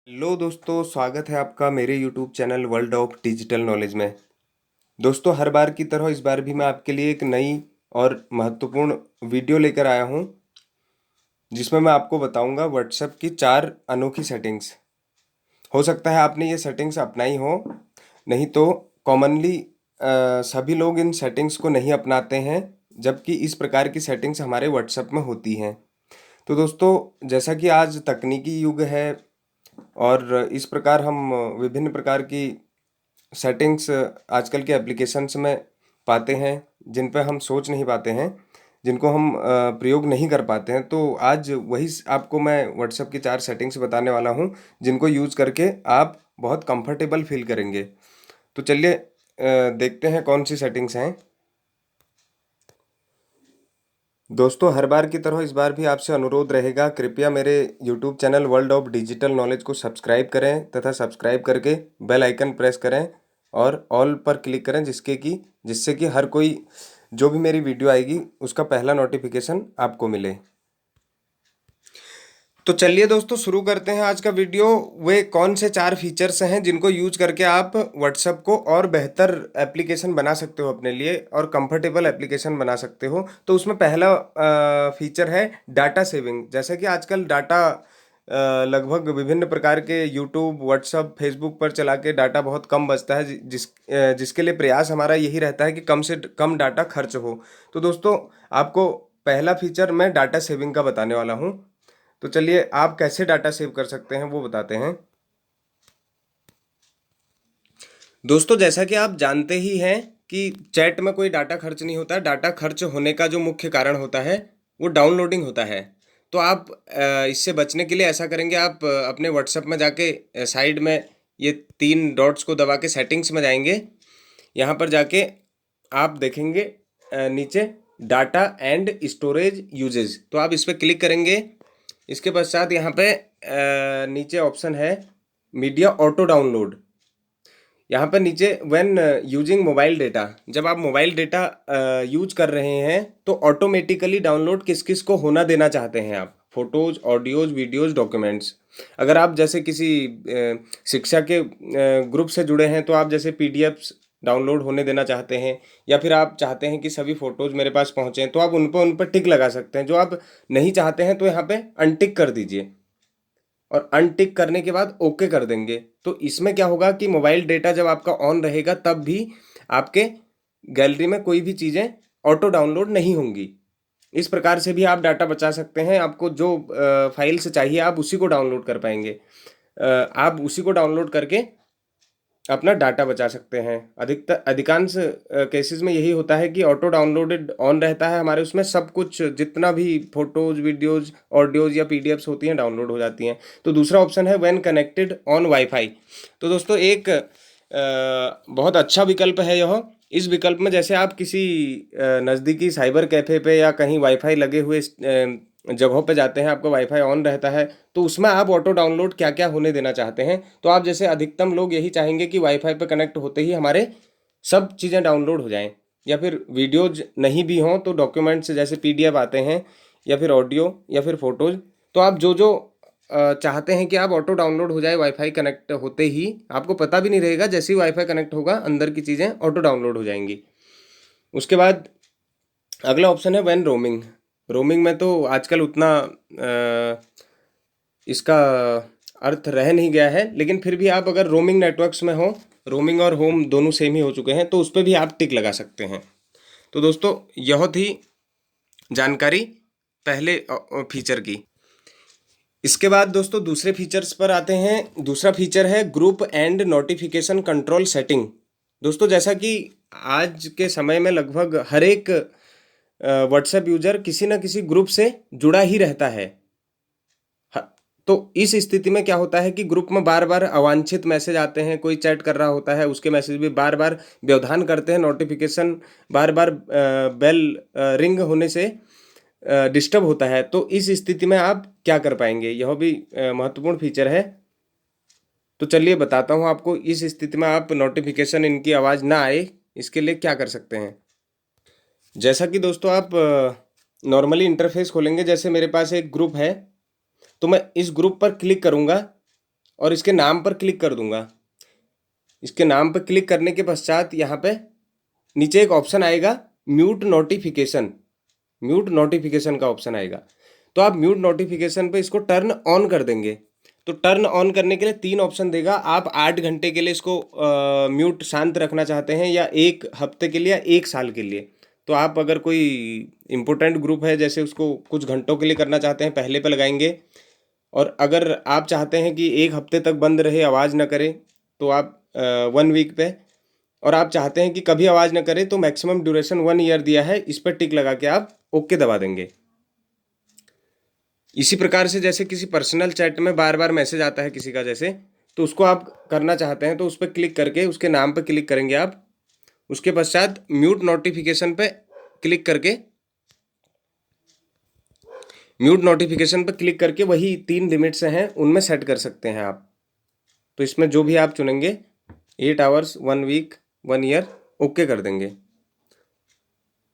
Hello दोस्तों, स्वागत है आपका मेरे YouTube channel world of digital knowledge में। दोस्तों, हर बार की तरह इस बार भी मैं आपके लिए एक नई और महत्वपूर्ण वीडियो लेकर आया हूं, जिसमें मैं आपको बताऊंगा व्हाट्सएप की 4 अनोखी सेटिंग्स। हो सकता है आपने ये सेटिंग्स अपनाई हो, नहीं तो कॉमनली सभी लोग इन सेटिंग्स को नहीं अपनाते हैं, जबकि इस प्रकार की सेटिंग्स हमारे व्हाट्सएप में होती हैं। तो दोस्तों, जैसा कि आज तकनीकी युग है और इस प्रकार हम विभिन्न प्रकार की सेटिंग्स आजकल के एप्लीकेशंस में पाते हैं, जिन पे हम सोच नहीं पाते हैं, जिनको हम प्रयोग नहीं कर पाते हैं। तो आज वही आपको मैं व्हाट्सएप की 4 सेटिंग्स बताने वाला हूं, जिनको यूज़ करके आप बहुत कंफर्टेबल फील करेंगे। तो चलिए देखते हैं कौन सी सेटिंग्स हैं। दोस्तों, हर बार की तरह इस बार भी आपसे अनुरोध रहेगा, कृपया मेरे YouTube channel world of digital knowledge को सब्सक्राइब करें तथा सब्सक्राइब करके बेल आइकन प्रेस करें और ऑल पर क्लिक करें, जिससे कि हर कोई जो भी मेरी वीडियो आएगी उसका पहला नोटिफिकेशन आपको मिले। तो चलिए दोस्तों, शुरू करते हैं आज का वीडियो। वे कौन से 4 फीचर्स हैं जिनको यूज करके आप व्हाट्सएप को और बेहतर एप्लीकेशन बना सकते हो अपने लिए, और कंफर्टेबल एप्लीकेशन बना सकते हो। तो उसमें पहला फीचर है डाटा सेविंग। जैसा कि आजकल डाटा लगभग विभिन्न प्रकार के यूट्यूब, व्हाट्सएप, फेसबुक पर चला के डाटा बहुत कम बचता है, जिसके लिए प्रयास हमारा यही रहता है कि कम से कम डाटा खर्च हो। तो दोस्तों, आपको पहला फीचर मैं डाटा सेविंग का बताने वाला हूँ। तो चलिए, आप कैसे डाटा सेव कर सकते हैं वो बताते हैं। दोस्तों, जैसा कि आप जानते ही हैं कि चैट में कोई डाटा खर्च नहीं होता। डाटा खर्च होने का जो मुख्य कारण होता है वो डाउनलोडिंग होता है। तो आप इससे बचने के लिए ऐसा करेंगे, आप अपने व्हाट्सएप में जाके साइड में ये 3 डॉट्स को दबा के सेटिंग्स में जाएंगे। यहाँ पर जाके आप देखेंगे नीचे डाटा एंड स्टोरेज यूजेज, तो आप इस पर क्लिक करेंगे। इसके पश्चात यहाँ पे नीचे ऑप्शन है मीडिया ऑटो डाउनलोड। यहाँ पर नीचे व्हेन यूजिंग मोबाइल डेटा, जब आप मोबाइल डेटा यूज कर रहे हैं तो ऑटोमेटिकली डाउनलोड किस किस को होना देना चाहते हैं आप, फोटोज, ऑडियोज, वीडियोज, डॉक्यूमेंट्स। अगर आप जैसे किसी शिक्षा के ग्रुप से जुड़े हैं तो आप जैसे पीडीएफ्स डाउनलोड होने देना चाहते हैं, या फिर आप चाहते हैं कि सभी फ़ोटोज़ मेरे पास पहुँचें, तो आप उन पर टिक लगा सकते हैं। जो आप नहीं चाहते हैं तो यहाँ पे अनटिक कर दीजिए, और अनटिक करने के बाद ओके कर देंगे। तो इसमें क्या होगा कि मोबाइल डेटा जब आपका ऑन रहेगा तब भी आपके गैलरी में कोई भी चीज़ें ऑटो डाउनलोड नहीं होंगी। इस प्रकार से भी आप डाटा बचा सकते हैं। आपको जो फाइल से चाहिए आप उसी को डाउनलोड कर पाएंगे। आप उसी को डाउनलोड करके अपना डाटा बचा सकते हैं। अधिकांश केसेस में यही होता है कि ऑटो डाउनलोडेड ऑन रहता है हमारे उसमें, सब कुछ जितना भी फोटोज, वीडियोज, ऑडियोज या पीडीएफ्स होती हैं डाउनलोड हो जाती हैं। तो दूसरा ऑप्शन है व्हेन कनेक्टेड ऑन वाईफाई। तो दोस्तों, एक बहुत अच्छा विकल्प है यह। इस विकल्प में जैसे आप किसी नज़दीकी साइबर कैफ़े पे या कहीं वाईफाई लगे हुए जगहों पे जाते हैं, आपका वाईफाई ऑन रहता है, तो उसमें आप ऑटो डाउनलोड क्या क्या होने देना चाहते हैं। तो आप जैसे अधिकतम लोग यही चाहेंगे कि वाईफाई पे कनेक्ट होते ही हमारे सब चीज़ें डाउनलोड हो जाएं, या फिर वीडियोज नहीं भी हों तो डॉक्यूमेंट्स जैसे पीडीएफ आते हैं, या फिर ऑडियो, या फिर फोटोज। तो आप जो जो चाहते हैं कि आप ऑटो डाउनलोड हो जाए वाईफाई कनेक्ट होते ही, आपको पता भी नहीं रहेगा, जैसे ही वाईफाई कनेक्ट होगा अंदर की चीज़ें ऑटो डाउनलोड हो जाएंगी। उसके बाद अगला ऑप्शन है व्हेन रोमिंग। रोमिंग में तो आजकल उतना इसका अर्थ रह नहीं गया है, लेकिन फिर भी आप अगर रोमिंग नेटवर्क्स में हो, रोमिंग और होम दोनों सेम ही हो चुके हैं, तो उस पर भी आप टिक लगा सकते हैं। तो दोस्तों, यह थी जानकारी पहले फीचर की। इसके बाद दोस्तों दूसरे फीचर्स पर आते हैं। दूसरा फीचर है group and notification control setting. दोस्तों, जैसा कि आज के समय में लगभग हर एक व्हाट्सएप यूजर किसी न किसी ग्रुप से जुड़ा ही रहता है। तो इस स्थिति में क्या होता है कि ग्रुप में बार बार अवांछित मैसेज आते हैं, कोई चैट कर रहा होता है, उसके मैसेज भी बार बार व्यवधान करते हैं, नोटिफिकेशन बार बार बेल रिंग होने से डिस्टर्ब होता है। तो इस स्थिति में आप क्या कर पाएंगे, यह भी महत्वपूर्ण फीचर है। तो चलिए बताता हूँ आपको, इस स्थिति में आप नोटिफिकेशन इनकी आवाज़ ना आए इसके लिए क्या कर सकते हैं। जैसा कि दोस्तों, आप नॉर्मली इंटरफेस खोलेंगे, जैसे मेरे पास एक ग्रुप है, तो मैं इस ग्रुप पर क्लिक करूँगा और इसके नाम पर क्लिक कर दूंगा। इसके नाम पर क्लिक करने के पश्चात यहाँ पे नीचे एक ऑप्शन आएगा म्यूट नोटिफिकेशन, म्यूट नोटिफिकेशन का ऑप्शन आएगा। तो आप म्यूट नोटिफिकेशन पे इसको टर्न ऑन कर देंगे। तो टर्न ऑन करने के लिए 3 ऑप्शन देगा। आप 8 घंटे के लिए इसको म्यूट शांत रखना चाहते हैं, या 1 हफ्ते के लिए, या 1 साल के लिए। तो आप अगर कोई इम्पोर्टेंट ग्रुप है जैसे, उसको कुछ घंटों के लिए करना चाहते हैं, पहले पे लगाएंगे। और अगर आप चाहते हैं कि 1 हफ्ते तक बंद रहे, आवाज़ ना करे, तो आप 1 वीक पे। और आप चाहते हैं कि कभी आवाज़ ना करे, तो मैक्सिमम ड्यूरेशन 1 ईयर दिया है, इस पर टिक लगा के आप ओके दबा देंगे। इसी प्रकार से जैसे किसी पर्सनल चैट में बार बार मैसेज आता है किसी का जैसे, तो उसको आप करना चाहते हैं, तो उस पर क्लिक करके उसके नाम पर क्लिक करेंगे आप। उसके पश्चात म्यूट नोटिफिकेशन पे क्लिक करके, म्यूट नोटिफिकेशन पर क्लिक करके वही 3 लिमिट्स हैं उनमें सेट कर सकते हैं आप। तो इसमें जो भी आप चुनेंगे, 8 आवर्स, 1 वीक, 1 ईयर, ओके कर देंगे।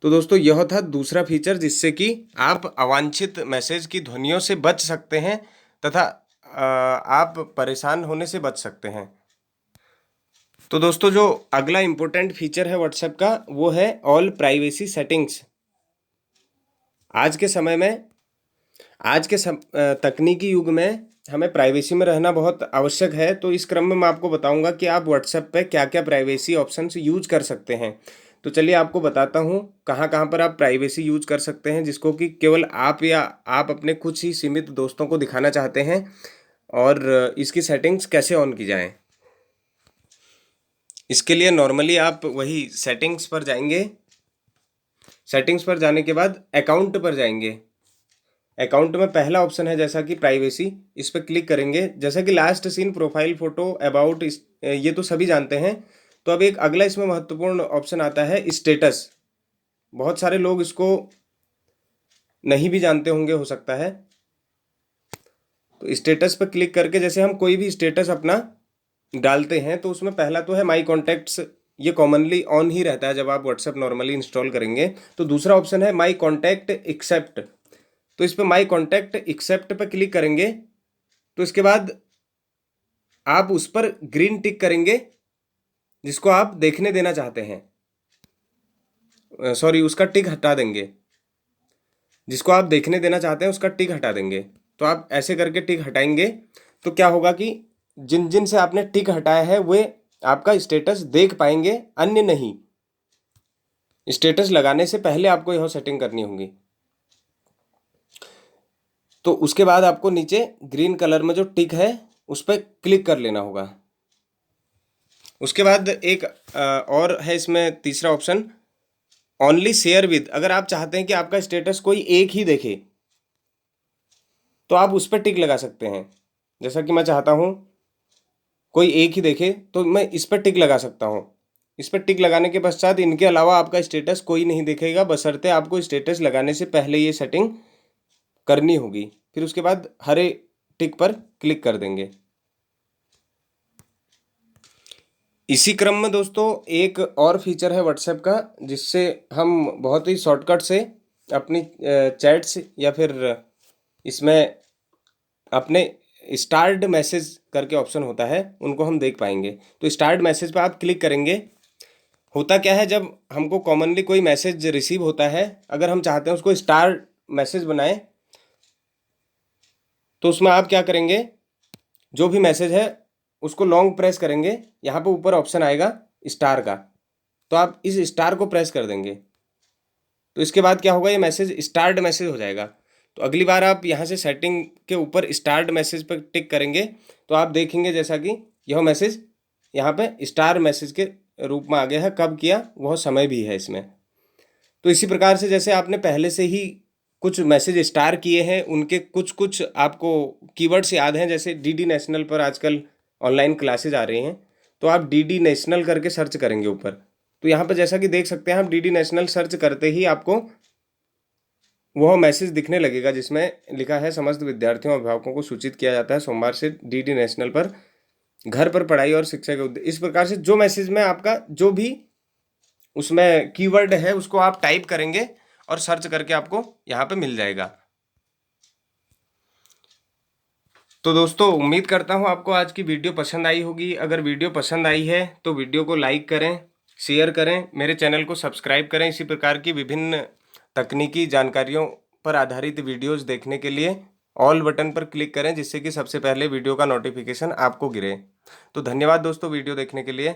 तो दोस्तों यह था दूसरा फीचर जिससे कि आप अवांछित मैसेज की ध्वनियों से बच सकते हैं, तथा आप परेशान होने से बच सकते हैं। तो दोस्तों जो अगला इम्पोर्टेंट फीचर है व्हाट्सएप का, वो है ऑल प्राइवेसी सेटिंग्स। आज के समय में, तकनीकी युग में हमें प्राइवेसी में रहना बहुत आवश्यक है। तो इस क्रम में मैं आपको बताऊंगा कि आप व्हाट्सएप पे क्या क्या प्राइवेसी ऑप्शंस यूज कर सकते हैं। तो चलिए आपको बताता हूँ कहाँ कहाँ पर आप प्राइवेसी यूज कर सकते हैं, जिसको कि केवल आप या आप अपने कुछ ही सीमित दोस्तों को दिखाना चाहते हैं, और इसकी सेटिंग्स कैसे ऑन की जाएं। इसके लिए नॉर्मली आप वही सेटिंग्स पर जाएंगे। सेटिंग्स पर जाने के बाद अकाउंट पर जाएंगे। अकाउंट में पहला ऑप्शन है जैसा कि प्राइवेसी, इस पर क्लिक करेंगे। जैसा कि last seen, profile photo, about, ये तो सभी जानते हैं। तो अब एक अगला इसमें महत्वपूर्ण ऑप्शन आता है स्टेटस। बहुत सारे लोग इसको नहीं भी जानते होंगे, हो सकता है। तो स्टेटस पर क्लिक करके जैसे हम कोई भी स्टेटस अपना डालते हैं, तो उसमें पहला तो है माई कॉन्टैक्ट्स। ये कॉमनली ऑन ही रहता है जब आप व्हाट्सएप नॉर्मली इंस्टॉल करेंगे। तो दूसरा ऑप्शन है माई कॉन्टैक्ट एक्सेप्ट। तो इस पर माई कॉन्टैक्ट एक्सेप्ट पर क्लिक करेंगे। तो इसके बाद आप उस पर ग्रीन टिक करेंगे जिसको आप देखने देना चाहते हैं। सॉरी, उसका टिक हटा देंगे। जिसको आप देखने देना चाहते हैं उसका टिक हटा देंगे। तो आप ऐसे करके टिक हटाएंगे, तो क्या होगा कि जिन जिन से आपने टिक हटाया है वे आपका स्टेटस देख पाएंगे, अन्य नहीं। स्टेटस लगाने से पहले आपको यह सेटिंग करनी होगी। तो उसके बाद आपको नीचे ग्रीन कलर में जो टिक है उस पर क्लिक कर लेना होगा। उसके बाद एक और है इसमें तीसरा ऑप्शन, ओनली शेयर विद। अगर आप चाहते हैं कि आपका स्टेटस कोई एक ही देखे, तो आप उस पर टिक लगा सकते हैं। जैसा कि मैं चाहता हूँ कोई एक ही देखे, तो मैं इस पर टिक लगा सकता हूँ। इस पर टिक लगाने के पश्चात इनके अलावा आपका स्टेटस कोई नहीं देखेगा, बशर्ते आपको स्टेटस लगाने से पहले ये सेटिंग करनी होगी। फिर उसके बाद हरे टिक पर क्लिक कर देंगे। इसी क्रम में दोस्तों एक और फीचर है व्हाट्सएप का, जिससे हम बहुत ही शॉर्टकट से अपनी चैट्स, या फिर इसमें अपने स्टार्ड मैसेज करके ऑप्शन होता है, उनको हम देख पाएंगे। तो स्टार्ड मैसेज पर आप क्लिक करेंगे। होता क्या है, जब हमको कॉमनली कोई मैसेज रिसीव होता है, अगर हम चाहते हैं उसको स्टार मैसेज बनाएं, तो उसमें आप क्या करेंगे, जो भी मैसेज है उसको लॉन्ग प्रेस करेंगे। यहाँ पर ऊपर ऑप्शन आएगा स्टार का, तो आप इस स्टार को प्रेस कर देंगे। तो इसके बाद क्या होगा, ये मैसेज स्टार्ड मैसेज हो जाएगा। तो अगली बार आप यहाँ से सेटिंग के ऊपर स्टार्ट मैसेज पर टिक करेंगे, तो आप देखेंगे जैसा कि यह मैसेज यहाँ पे स्टार मैसेज के रूप में आ गया है। कब किया, वह समय भी है इसमें। तो इसी प्रकार से जैसे आपने पहले से ही कुछ मैसेज स्टार किए हैं, उनके कुछ कुछ आपको कीवर्ड्स याद हैं। जैसे डीडी नेशनल पर आजकल ऑनलाइन क्लासेज आ रही हैं, तो आप डीडी नेशनल करके सर्च करेंगे ऊपर। तो यहाँ पर जैसा कि देख सकते हैं, आप डीडी नेशनल सर्च करते ही आपको वह मैसेज दिखने लगेगा जिसमें लिखा है समस्त विद्यार्थियों और अभिभावकों को सूचित किया जाता है सोमवार से डीडी नेशनल पर घर पर पढ़ाई और शिक्षा के उद्देश्य। इस प्रकार से जो मैसेज में आपका जो भी उसमें कीवर्ड है उसको आप टाइप करेंगे और सर्च करके आपको यहाँ पे मिल जाएगा। तो दोस्तों उम्मीद करता हूँ आपको आज की वीडियो पसंद आई होगी। अगर वीडियो पसंद आई है तो वीडियो को लाइक करें, शेयर करें, मेरे चैनल को सब्सक्राइब करें। इसी प्रकार की विभिन्न तकनीकी जानकारियों पर आधारित वीडियोस देखने के लिए ऑल बटन पर क्लिक करें, जिससे कि सबसे पहले वीडियो का नोटिफिकेशन आपको गिरे। तो धन्यवाद दोस्तों वीडियो देखने के लिए।